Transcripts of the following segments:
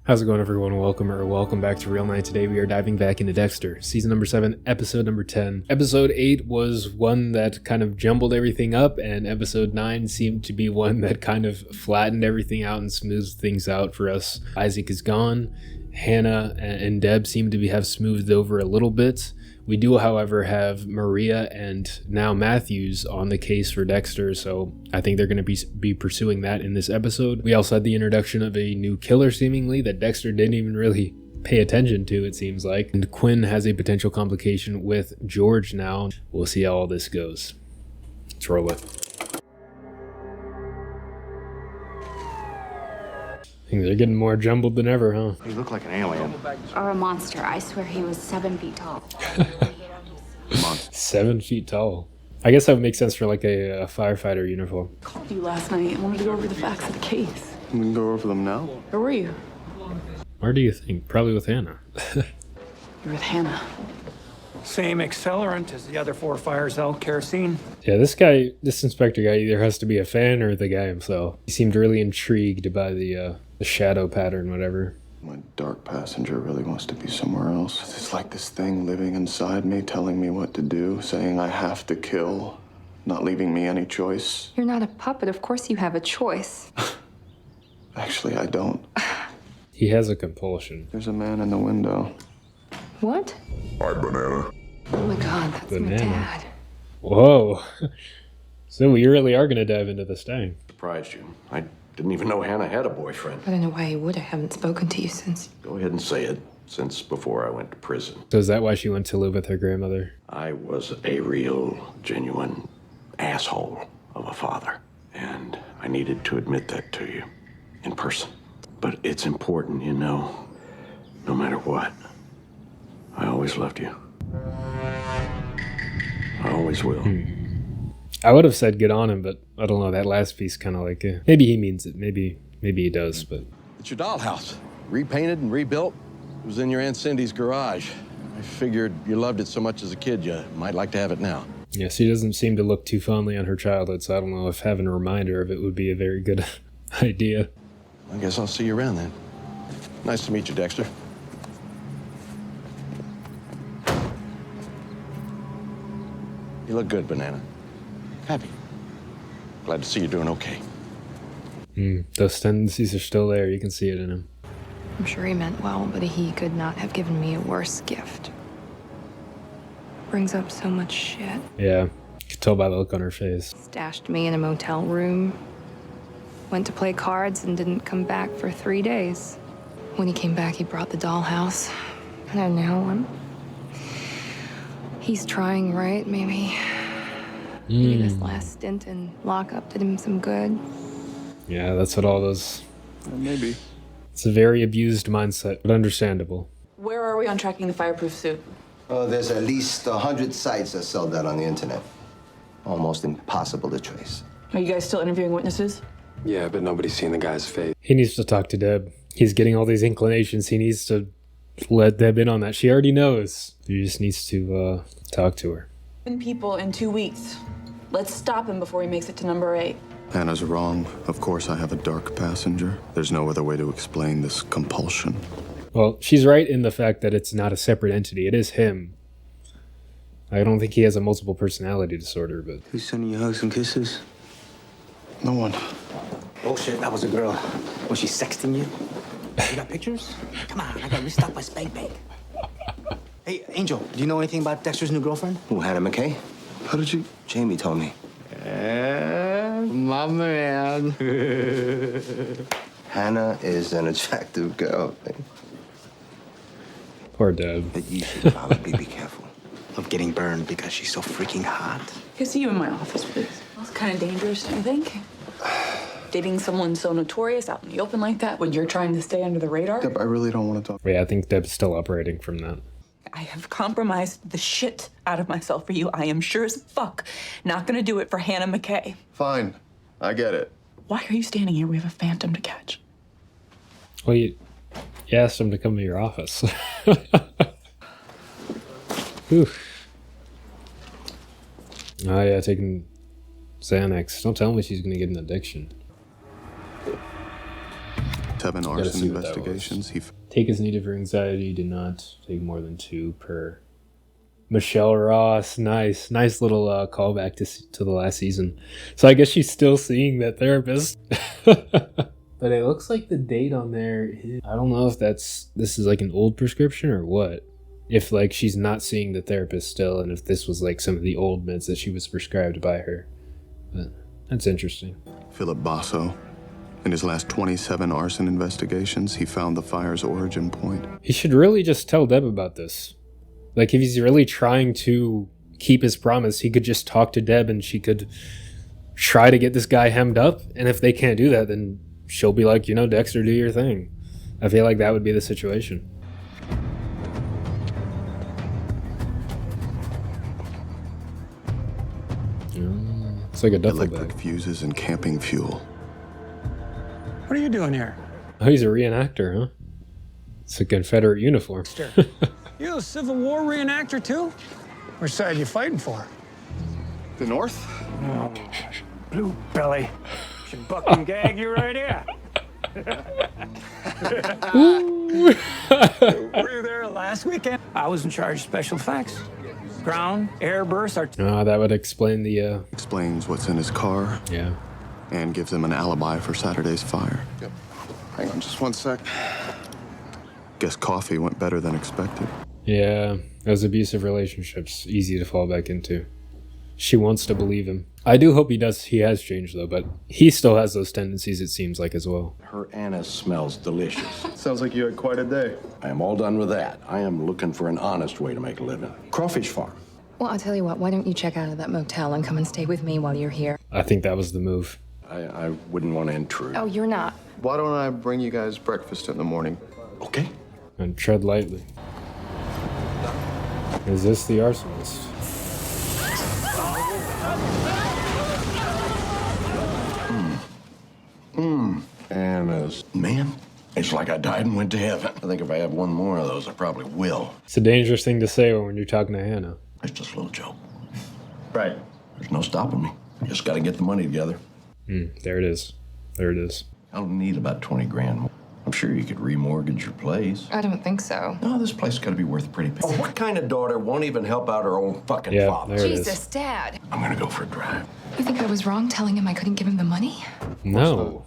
How's it going, everyone? Welcome back to Real 9. Today we are diving back into Dexter, season number 7, episode number 10. Episode 8 was one that kind of jumbled everything up, and episode 9 seemed to be one that kind of flattened everything out and smoothed things out for us. Isaac is gone. Hannah and Deb seem to have smoothed over a little bit. We do, however, have Maria and now Matthews on the case for Dexter, so I think they're going to be pursuing that in this episode. We also had the introduction of a new killer, seemingly, that Dexter didn't even really pay attention to, it seems like. And Quinn has a potential complication with George now. We'll see how all this goes. Let's roll it. Things are getting more jumbled than ever, huh? You look like an alien. Or a monster. I swear he was 7 feet tall. 7 feet tall. I guess that would make sense for like a firefighter uniform. I called you last night and wanted to go over the facts of the case. We can go over them now. Where were you? Where do you think? Probably with Hannah. You're with Hannah. Same accelerant as the other 4 fires, though. Kerosene. Yeah, this inspector guy either has to be a fan or the guy himself. He seemed really intrigued by the shadow pattern, whatever. My dark passenger really wants to be somewhere else. It's like this thing living inside me, telling me what to do, saying I have to kill, not leaving me any choice. You're not a puppet. Of course you have a choice. Actually, I don't. He has a compulsion. There's a man in the window. What? Hi, Banana. Oh my god, that's my dad. Whoa. So we really are going to dive into this thing. Surprised you. I didn't even know Hannah had a boyfriend. I don't know why he would. I haven't spoken to you since. Go ahead and say it. Since before I went to prison. So is that why she went to live with her grandmother? I was a real, genuine asshole of a father. And I needed to admit that to you in person. But it's important, you know, no matter what, I always loved you. I always will. I would have said get on him, but I don't know. That last piece kind of like, maybe he means it. Maybe he does, but. It's your dollhouse. Repainted and rebuilt. It was in your Aunt Cindy's garage. I figured you loved it so much as a kid, you might like to have it now. Yeah, she doesn't seem to look too fondly on her childhood, so I don't know if having a reminder of it would be a very good idea. I guess I'll see you around then. Nice to meet you, Dexter. You look good, Banana. Happy. Glad to see you doing okay. Those tendencies are still there. You can see it in him. I'm sure he meant well, but he could not have given me a worse gift. Brings up so much shit. Yeah, you can tell by the look on her face. Stashed me in a motel room. Went to play cards and didn't come back for 3 days. When he came back, he brought the dollhouse. I don't know. He's trying, right? Maybe this last stint in lockup did him some good. Yeah, that's what all those... Maybe. It's a very abused mindset, but understandable. Where are we on tracking the fireproof suit? There's at least 100 sites that sell that on the internet. Almost impossible to trace. Are you guys still interviewing witnesses? Yeah, but nobody's seen the guy's face. He needs to talk to Deb. He's getting all these inclinations. He needs to let Deb in on that. She already knows. He just needs to talk to her. 10 people in 2 weeks. Let's stop him before he makes it to number 8. Hannah's wrong. Of course, I have a dark passenger. There's no other way to explain this compulsion. Well, she's right in the fact that it's not a separate entity. It is him. I don't think he has a multiple personality disorder, but... Who's sending you hugs and kisses? No one. Bullshit, that was a girl. Was she sexting you? You got pictures? Come on, I got restocked my spank bank. Hey, Angel, do you know anything about Dexter's new girlfriend? Who, Hannah McKay? How did you... Jamie told me. My man. Hannah is an attractive girl. Poor Deb. But you should probably be careful. Of getting burned because she's so freaking hot. Can I see you in my office, please? That's kind of dangerous, don't you think? Dating someone so notorious out in the open like that when you're trying to stay under the radar? Deb, I really don't want to talk. Yeah, I think Deb's still operating from that. I have compromised the shit out of myself for you. I am sure as fuck not gonna do it for Hannah McKay. Fine. I get it. Why are you standing here? We have a phantom to catch. Well, you asked him to come to your office. Whew. Oh yeah, taking Xanax. Don't tell me she's gonna get an addiction. 7 Gotta arson see what that investigations. He Take as needed for anxiety. Do not take more than 2 per. Michelle Ross, nice little callback to the last season. So I guess she's still seeing that therapist. But it looks like the date on there is, I don't know if this is like an old prescription or what. If like she's not seeing the therapist still, and if this was like some of the old meds that she was prescribed by her. But that's interesting. Philip Basso. In his last 27 arson investigations, he found the fire's origin point. He should really just tell Deb about this. Like, if he's really trying to keep his promise, he could just talk to Deb and she could try to get this guy hemmed up. And if they can't do that, then she'll be like, Dexter, do your thing. I feel like that would be the situation. It's like a duffel Electric bag. fuses and camping fuel. What are you doing here? Oh, he's a reenactor, huh? It's a Confederate uniform. You a Civil War reenactor, too? Which side you fighting for? The North? Oh, blue belly. Should buck and gag you right here. Were you there last weekend? I was in charge of special effects. Ground, air bursts, That would explain the, Explains what's in his car. yeah. And gives him an alibi for Saturday's fire. Yep. Hang on just one sec. Guess coffee went better than expected. Yeah, those abusive relationships, easy to fall back into. She wants to believe him. I do hope he has changed though, but he still has those tendencies, it seems like, as well. Her anise smells delicious. Sounds like you had quite a day. I am all done with that. I am looking for an honest way to make a living. Crawfish farm. Well, I'll tell you what, why don't you check out of that motel and come and stay with me while you're here? I think that was the move. I wouldn't want to intrude. Oh, you're not. Why don't I bring you guys breakfast in the morning? Okay. And tread lightly. Is this the arsonist? And man, it's like I died and went to heaven. I think if I have one more of those, I probably will. It's a dangerous thing to say when you're talking to Hannah. It's just a little joke. Right. There's no stopping me. Just got to get the money together. There it is. There it is. I'll need about 20 grand. I'm sure you could remortgage your place. I don't think so. No, this place is going to be worth a pretty penny. Oh, what kind of daughter won't even help out her own fucking Yeah, father? there it is. Jesus, Dad. I'm going to go for a drive. You think I was wrong telling him I couldn't give him the money? No.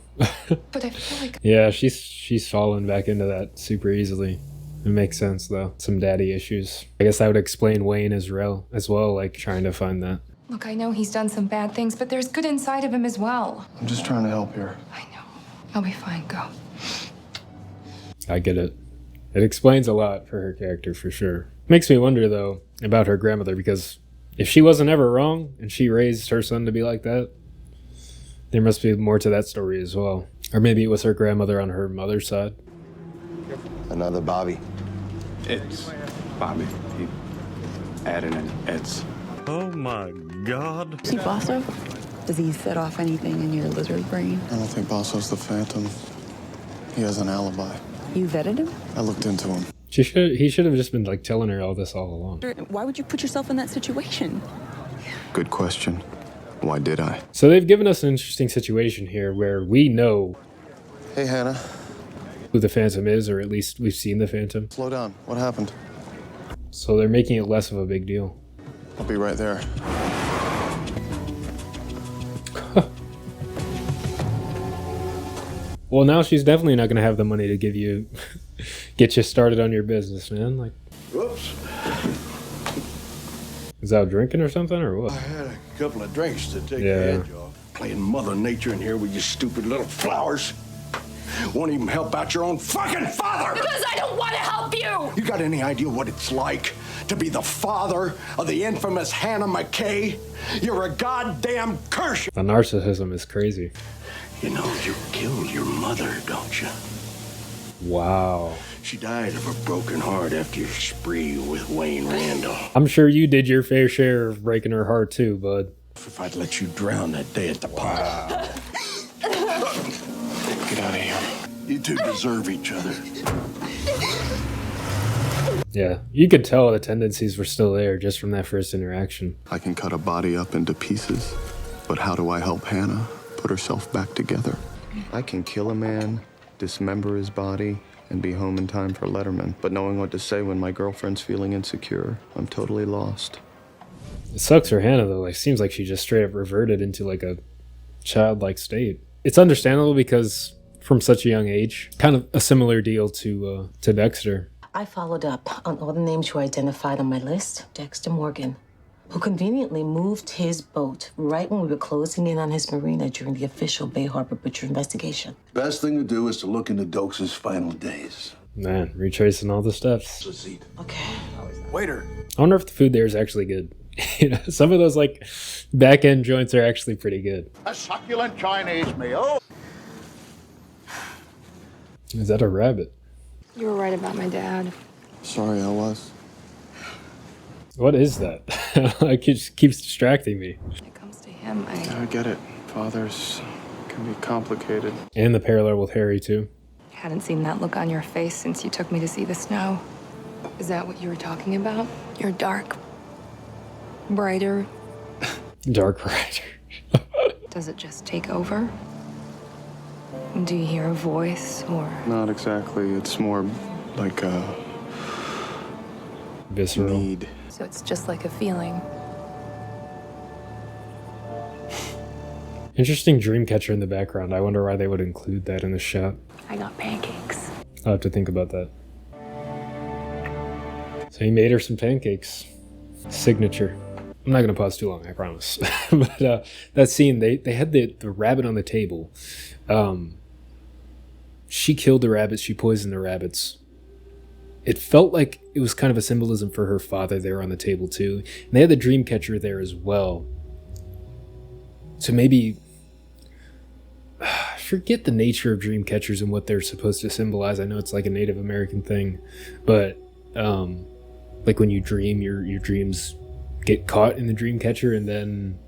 But I feel like Yeah, she's fallen back into that super easily. It makes sense though. Some daddy issues. I guess that would explain Wayne as well, like trying to find that. Look, I know he's done some bad things, but there's good inside of him as well. I'm just trying to help here. I know. I'll be fine. Go. I get it. It explains a lot for her character for sure. Makes me wonder though about her grandmother, because if she wasn't ever wrong and she raised her son to be like that, there must be more to that story as well. Or maybe it was her grandmother on her mother's side. Another Bobby. It's Bobby. He added an it's. Oh my God. See Basso? Does he set off anything in your lizard brain? I don't think Basso's the Phantom. He has an alibi. You vetted him? I looked into him. He should have just been like telling her all this all along. Why would you put yourself in that situation? Good question. Why did I? So they've given us an interesting situation here where we know Hey, Hannah. who the Phantom is, or at least we've seen the Phantom. Slow down. What happened? So they're making it less of a big deal. I'll be right there. Well, now she's definitely not going to have the money to get you started on your business, man. Like, Whoops. is out drinking or something, or what? I had a couple of drinks to take Yeah. the edge off. Playing Mother Nature in here with you stupid little flowers. Won't even help out your own fucking father! Because I don't want to help you! You got any idea what it's like to be the father of the infamous Hannah McKay? You're a goddamn curse! The narcissism is crazy. You know, you killed your mother, don't you? Wow. She died of a broken heart after your spree with Wayne Randall. I'm sure you did your fair share of breaking her heart too, bud. If I'd let you drown that day at the pond. Get out of here. You two deserve each other. Yeah, you could tell the tendencies were still there just from that first interaction. I can cut a body up into pieces, but how do I help Hannah put herself back together? I can kill a man, dismember his body, and be home in time for Letterman. But knowing what to say when my girlfriend's feeling insecure, I'm totally lost. It sucks for Hannah, though. Like, seems like she just straight up reverted into, like, a childlike state. It's understandable because from such a young age, kind of a similar deal to Dexter. I followed up on all the names you identified on my list. Dexter Morgan, who conveniently moved his boat right when we were closing in on his marina during the official Bay Harbor Butcher investigation. Best thing to do is to look into Dokes' final days. Man, retracing all the steps. Okay. Waiter. I wonder if the food there is actually good. You know, some of those, like, back-end joints are actually pretty good. A succulent Chinese meal. Is that a rabbit? You were right about my dad. Sorry, I was. What is that? It just keeps distracting me. When it comes to him, I get it. Fathers can be complicated. And the parallel with Harry, too. hadn't seen that look on your face since you took me to see the snow. Is that what you were talking about? You're dark. Brighter. Dark brighter. Does it just take over? Do you hear a voice, or...? Not exactly. It's more like a... visceral. Need. So it's just like a feeling. Interesting dream catcher in the background. I wonder why they would include that in the shot. I got pancakes. I'll have to think about that. So he made her some pancakes. Signature. I'm not going to pause too long, I promise. But that scene, they had the rabbit on the table. She killed the rabbits. She poisoned the rabbits. It felt like it was kind of a symbolism for her father there on the table too. And they had the dream catcher there as well. So maybe... I forget the nature of dream catchers and what they're supposed to symbolize. I know it's like a Native American thing. But like when you dream, your dreams get caught in the dream catcher, and then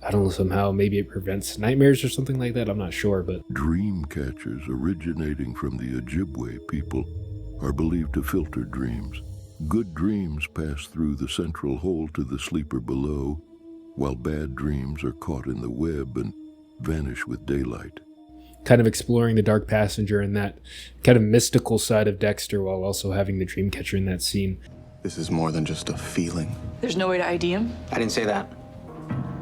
I don't know, somehow maybe it prevents nightmares or something like that. I'm not sure, but dream catchers originating from the Ojibwe people are believed to filter dreams. Good dreams pass through the central hole to the sleeper below, while bad dreams are caught in the web and vanish with daylight. Kind of exploring the dark passenger and that kind of mystical side of Dexter while also having the dream catcher in that scene. This is more than just a feeling. There's no way to ID him? I didn't say that.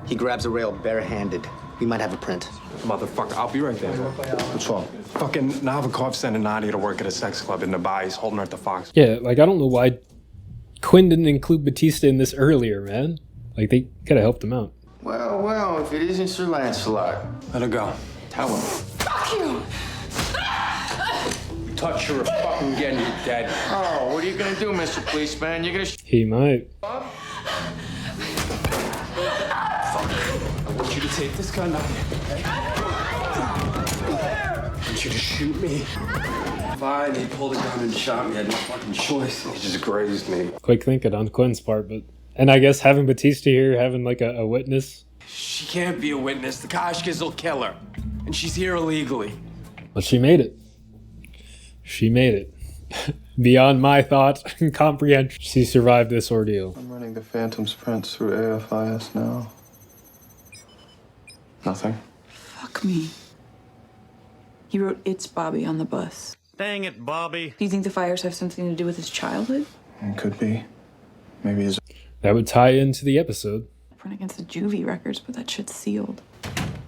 He grabs a rail barehanded. We might have a print. Motherfucker, I'll be right there. What's wrong? Fucking Navikov sending Nadia to work at a sex club in Dubai. He's holding her at the Fox. Yeah, like I don't know why Quinn didn't include Batista in this earlier, man. Like they could have helped him out. Well, if it isn't Sir Lancelot. Let her go. Tell him. Fuck you! Touch her fucking again, you're dead. Oh, what are you gonna do, Mr. Policeman? You're gonna He might. Fuck. I want you to take this gun out. I want you to shoot me. Fine, he pulled a gun and shot me. I had no fucking choice. He just grazed me. Quick thinking on Quinn's part, but... And I guess having Batista here, having like a witness. She can't be a witness. The Koshkas will kill her. And she's here illegally. But she made it. She made it. Beyond my thought and comprehension. She survived this ordeal. I'm running the Phantom's prints through AFIS now. Nothing. Fuck me. He wrote "It's Bobby" on the bus. Dang it, Bobby. Do you think the fires have something to do with his childhood? It could be. Maybe his... That would tie into the episode. Print against the juvie records, but that shit's sealed.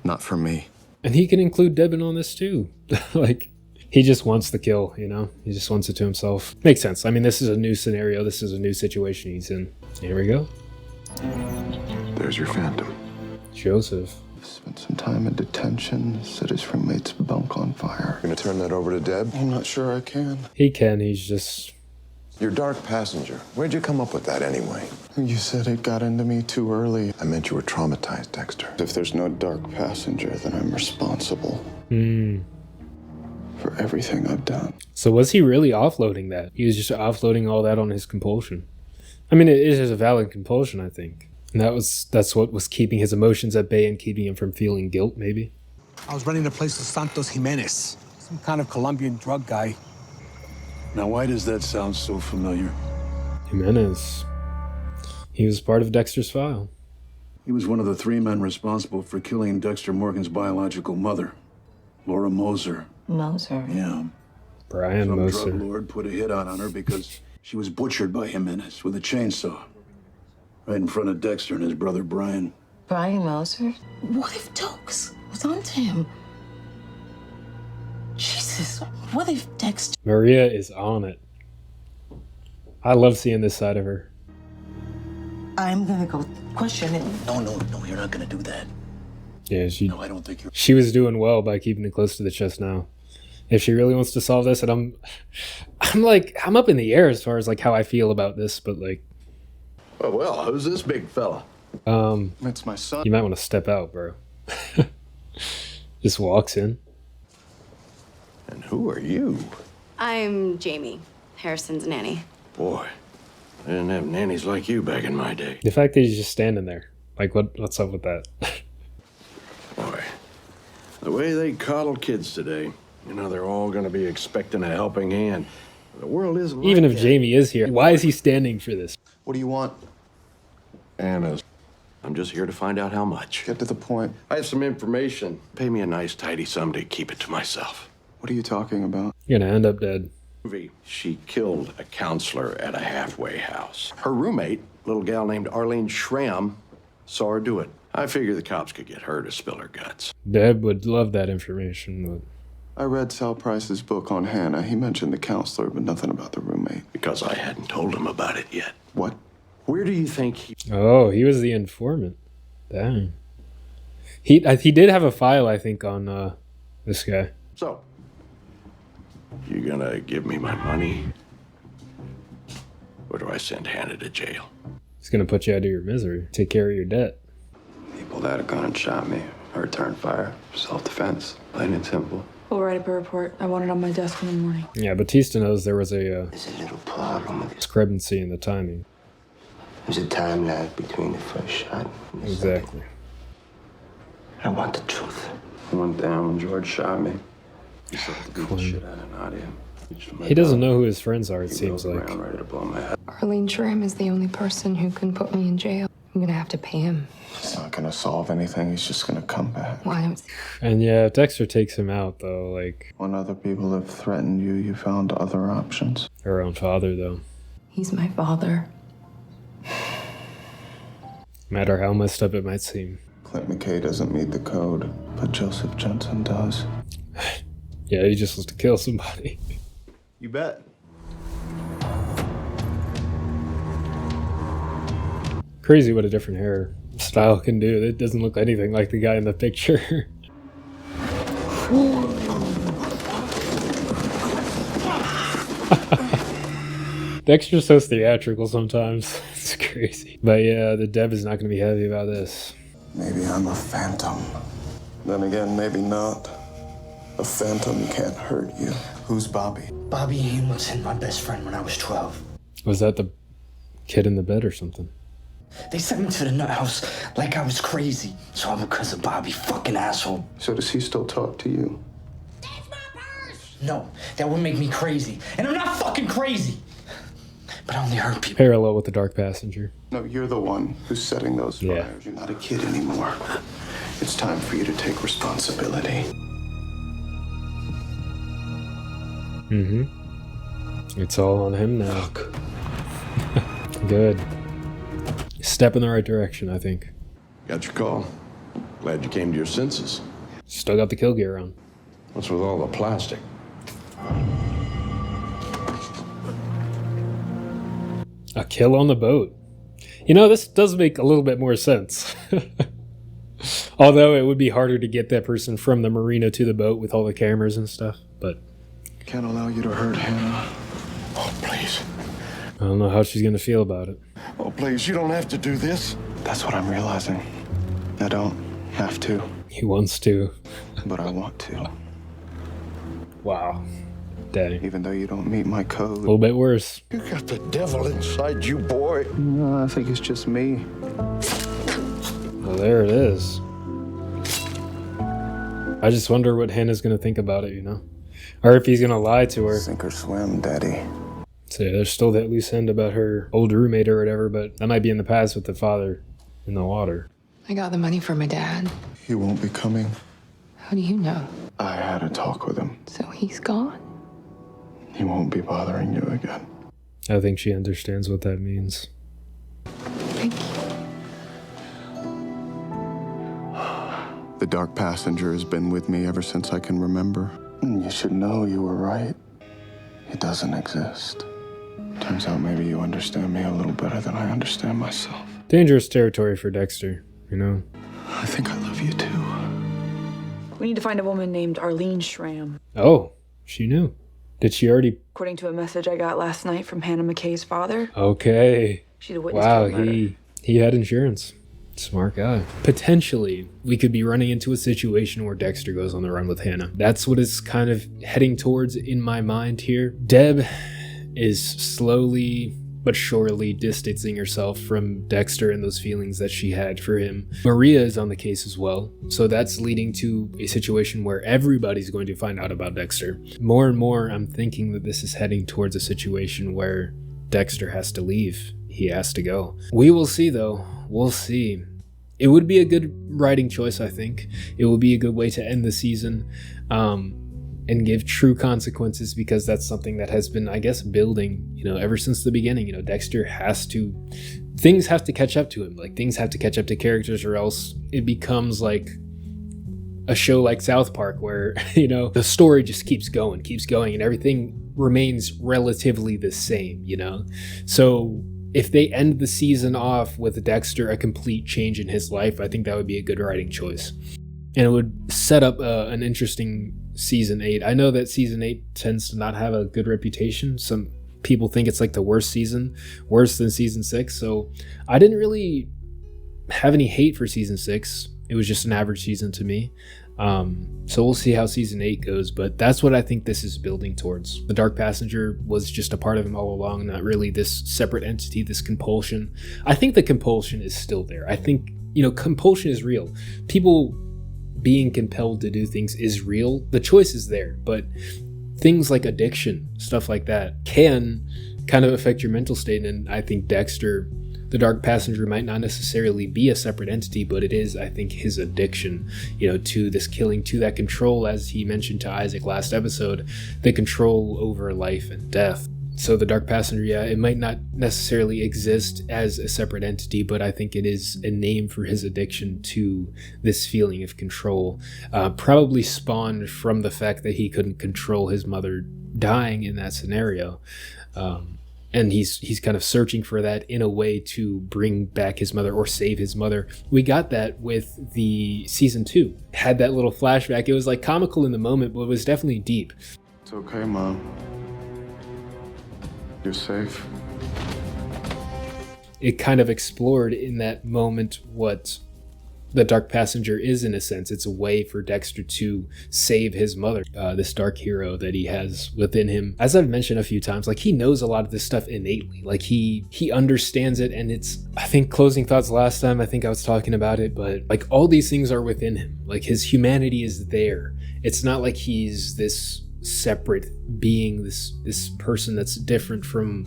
Not for me. And he can include Devin on this too. Like, he just wants the kill, you know? He just wants it to himself. Makes sense. I mean, this is a new scenario. This is a new situation he's in. Here we go. There's your Phantom. Joseph. Spent some time in detention. Set his roommate's bunk on fire. Gonna turn that over to Deb? I'm not sure I can. He can. He's just... Your dark passenger. Where'd you come up with that anyway? You said it got into me too early. I meant you were traumatized, Dexter. If there's no dark passenger, then I'm responsible for everything I've done. So was he really offloading that? He was just offloading all that on his compulsion. I mean, it is a valid compulsion, I think. And that's what was keeping his emotions at bay and keeping him from feeling guilt, maybe. I was running a place with Santos Jimenez, some kind of Colombian drug guy. Now, why does that sound so familiar? Jimenez. He was part of Dexter's file. He was one of the 3 men responsible for killing Dexter Morgan's biological mother. Laura Moser. Moser? Yeah. Brian Some Moser. drug lord put a hit out on her because she was butchered by Jimenez with a chainsaw. Right in front of Dexter and his brother Brian. Brian Moser? What if Dokes was onto him? Jesus, what if Dexter... Maria is on it. I love seeing this side of her. I'm gonna go question it. No, you're not gonna do that. Yeah, No, I don't think you're... she was doing well by keeping it close to the chest now. If she really wants to solve this, and I'm up in the air as far as like how I feel about this, but like, Well, who's this big fella? It's my son. you might want to step out, bro. Just walks in. And who are you? I'm Jamie, Harrison's nanny. Boy, I didn't have nannies like you back in my day. The fact that he's just standing there, like, what's up with that? Boy, the way they coddle kids today, you know, they're all going to be expecting a helping hand. The world isn't Even like if that. Jamie is here, why is he standing for this? What do you want? Anna's. I'm just here to find out how much. Get to the point. I have some information. Pay me a nice, tidy sum to keep it to myself. What are you talking about? You're gonna end up dead. She killed a counselor at a halfway house. Her roommate, little gal named Arlene Schramm, saw her do it. I figured the cops could get her to spill her guts. Deb would love that information. I read Sal Price's book on Hannah. He mentioned the counselor, but nothing about the roommate. Because I hadn't told him about it yet. What? Where do you think he... Oh, he was the informant. Dang. He did have a file, I think, on this guy. So, you gonna give me my money? Or do I send Hannah to jail? He's gonna put you out of your misery. Take care of your debt. He pulled out a gun and shot me. I returned fire. Self-defense. Plain and simple. We'll write up a report. I want it on my desk in the morning. Yeah, Batista knows there was a There's a little problem with this. discrepancy in the timing. There's a time lag between the first shot and the Exactly. I want the truth. I went down when George shot me. He started to beat the shit out of Nadia. He doesn't know who his friends are, it seems like. Ready to blow my head. Arlene Schramm is the only person who can put me in jail. I'm gonna have to pay him. He's not gonna solve anything. He's just gonna come back. Well, I don't... And yeah, if Dexter takes him out, though, like... When other people have threatened you, you found other options. Her own father, though. He's my father. No matter how messed up it might seem. Clint McKay doesn't meet the code, but Joseph Jensen does. Yeah, he just wants to kill somebody. You bet. Crazy what a different hair style can do. It doesn't look anything like the guy in the picture. Dexter's so theatrical sometimes. It's crazy. But yeah, the Deb is not going to be happy about this. Maybe I'm a phantom. Then again, maybe not. A phantom can't hurt you. Who's Bobby? Bobby Hamilton, my best friend when I was 12. Was that the kid in the bed or something? They sent me to the nut house like I was crazy. So all because of Bobby, fucking asshole. So does he still talk to you? No, that would make me crazy. And I'm not fucking crazy. But I only hurt people. Parallel with the Dark Passenger. No, you're the one who's setting those fires. Yeah. You're not a kid anymore. It's time for you to take responsibility. Mm-hmm. It's all on him now. Good. Step in the right direction, I think. Got your call. Glad you came to your senses. Still got the kill gear on. What's with all the plastic? A kill on the boat. You know, this does make a little bit more sense. Although it would be harder to get that person from the marina to the boat with all the cameras and stuff, but... Can't allow you to hurt Hannah. Oh, please. I don't know how she's gonna feel about it. Oh, please, you don't have to do this. That's what I'm realizing. I don't have to. He wants to. But I want to. Wow. Dang. Even though you don't meet my code. A little bit worse. You got the devil inside you, boy. No, I think it's just me. Well, there it is. I just wonder what Hannah's gonna think about it, you know? Or if he's gonna lie to her. Sink or swim, Daddy. So yeah, there's still that loose end about her old roommate or whatever, but that might be in the past with the father in the water. I got the money from my dad. He won't be coming. How do you know? I had a talk with him. So he's gone. He won't be bothering you again. I think she understands what that means. Thank you. The dark passenger has been with me ever since I can remember. And you should know you were right. It doesn't exist. Turns out maybe you understand me a little better than I understand myself. Dangerous territory for Dexter, you know? I think I love you too. We need to find a woman named Arlene Schramm. Oh, she knew. Did she already? According to a message I got last night from Hannah McKay's father. Okay. She's a witness to a murder. he had insurance. Smart guy. Potentially, we could be running into a situation where Dexter goes on the run with Hannah. That's what it's kind of heading towards in my mind here. Deb is slowly but surely distancing herself from Dexter and those feelings that she had for him. Maria is on the case as well, so that's leading to a situation where everybody's going to find out about Dexter. More and more, I'm thinking that this is heading towards a situation where Dexter has to leave. He has to go. We will see, though. We'll see. It would be a good writing choice, I think. It would be a good way to end the season. And give true consequences, because that's something that has been, I guess, building, ever since the beginning. Dexter things have to catch up to him. Like, things have to catch up to characters, or else it becomes like a show like South Park where, the story just keeps going, and everything remains relatively the same, So if they end the season off with Dexter, a complete change in his life, I think that would be a good writing choice. And it would set up an interesting season 8. I know that season 8 tends to not have a good reputation. Some people think it's like the worst season, worse than season 6. So I didn't really have any hate for season 6. It was just an average season to me. So we'll see how season 8 goes, but that's what I think this is building towards. The Dark Passenger was just a part of him all along, not really this separate entity, this compulsion. I think the compulsion is still there. I think, compulsion is real. People being compelled to do things is real. The choice is there, but things like addiction, stuff like that, can kind of affect your mental state. And I think Dexter, the Dark Passenger, might not necessarily be a separate entity, but it is, I think, his addiction, to this killing, to that control, as he mentioned to Isaac last episode, the control over life and death. So the Dark Passenger, it might not necessarily exist as a separate entity, but I think it is a name for his addiction to this feeling of control, probably spawned from the fact that he couldn't control his mother dying in that scenario. And he's kind of searching for that in a way to bring back his mother or save his mother. We got that with the season 2. Had that little flashback. It was like comical in the moment, but it was definitely deep. It's okay, Mom. You're safe. It kind of explored in that moment what the Dark Passenger is, in a sense. It's a way for Dexter to save his mother, this dark hero that he has within him. As I've mentioned a few times, like, he knows a lot of this stuff innately. Like, he understands it, and it's, I think, closing thoughts last time, I think I was talking about it, but like, all these things are within him. Like, his humanity is there. It's not like he's this separate being, this person that's different from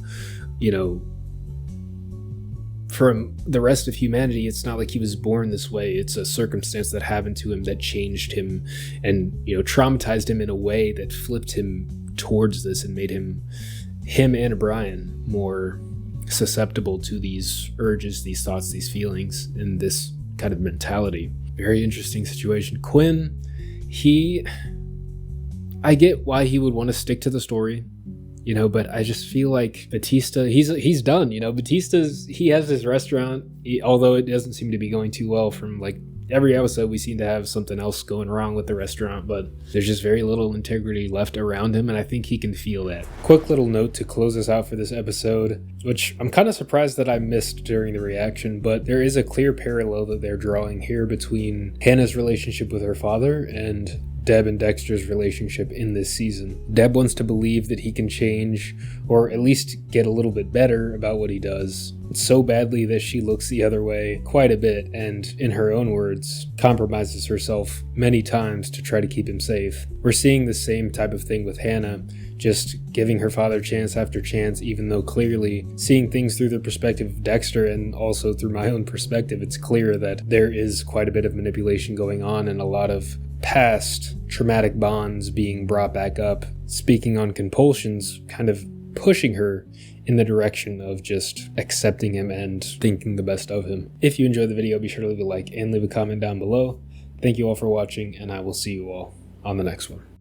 from the rest of humanity. It's not like he was born this way. It's a circumstance that happened to him that changed him and traumatized him in a way that flipped him towards this and made him and Brian more susceptible to these urges, these thoughts, these feelings, and this kind of mentality. Very interesting situation. Quinn, I get why he would want to stick to the story, but I just feel like Batista, he's done, he has his restaurant, although it doesn't seem to be going too well. From like every episode, we seem to have something else going wrong with the restaurant, but there's just very little integrity left around him, and I think he can feel that. Quick little note to close us out for this episode, which I'm kind of surprised that I missed during the reaction, but there is a clear parallel that they're drawing here between Hannah's relationship with her father and Deb and Dexter's relationship in this season. Deb wants to believe that he can change, or at least get a little bit better about what he does, so badly that she looks the other way quite a bit, and, in her own words, compromises herself many times to try to keep him safe. We're seeing the same type of thing with Hannah, just giving her father chance after chance, even though clearly, seeing things through the perspective of Dexter and also through my own perspective, it's clear that there is quite a bit of manipulation going on and a lot of past traumatic bonds being brought back up, speaking on compulsions, kind of pushing her in the direction of just accepting him and thinking the best of him. If you enjoyed the video, be sure to leave a like and leave a comment down below. Thank you all for watching, and I will see you all on the next one.